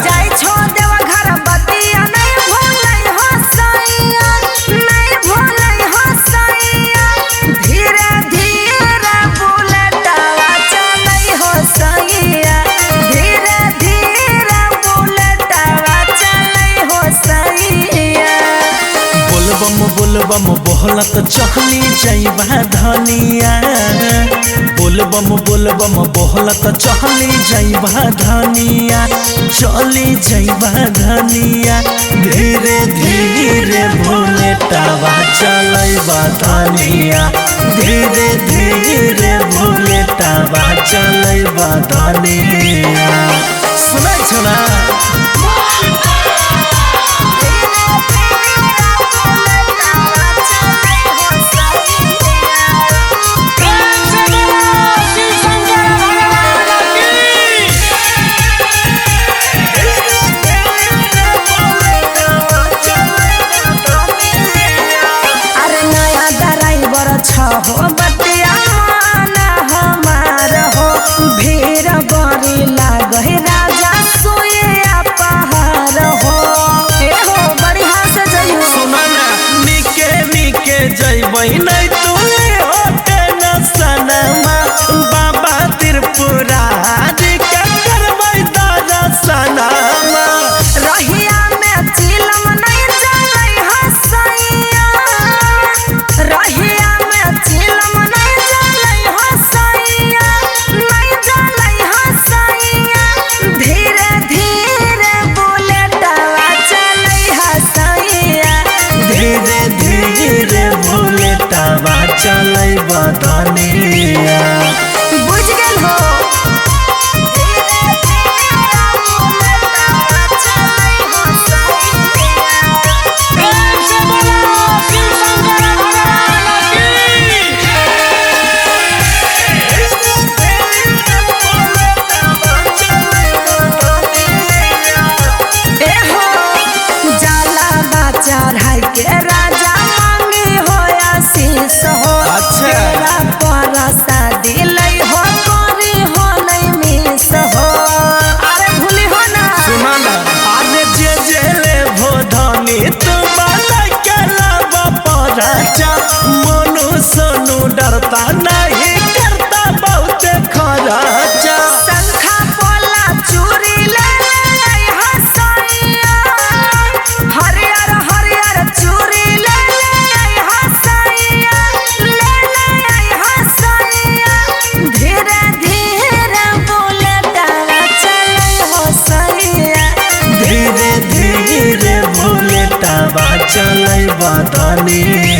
जाई छो देवा घर बतिया नहीं भूलई हो सैया नहीं भूलई हो सैया धीरे धीरे बुलेटवा चलई हो सैया धीरे धीरे बुलेटवा चलई हो सैया। बोलबम बोलत चहली जइबा धनिया बोलबम बोलत चहली जइबा धनिया चली जइबा धनिया धीरे धीरे बुलेटवा चलइबा धनिया धीरे धीरे बुलेटवा चलइबा धनिया। सुनै छ ना हो बतिया माना हमार हो भीड़ बड़ी लागही राजा सोया पहाड़ हो ए हो बढ़िया से जइयो। सुना ना निके जइबै नहीं तू होते न सनमा बाबा त्रिपुरारी के करबै दर्शनमा रहिया में चिलम नहीं जलै हसैया रहिया चिलम नहीं जलै हसैया नहीं जलै हसैया धीरे धीरे बुलेटवा चलै हसैया धीरे धीरे बुलेटवा चलइबा धनिया। बुझ गेल हो धीरे धीरे बुलेटवा चलै हसैया। प्रेम से बोलो शिव शंकर भगवान की। चढ़ाई के राजा मांगी हो आशीष हो तेरा परसादी लई हो कोरी हो नहीं मिस हो अरे भूली हो ना। सुना ना अरे जे ले भोधनी तुम्हारा केला पराचा मनु सोनू डरता नहीं करता बहुत खराचा शंखा पोला चूरी ले आई हसैया हरियर हरियर चूरी ले आई हसैया ले आई हसैया धीरे धीरे बुलेटवा चलै हसैया धीरे धीरे बुलेटवा चलइबा धनिया।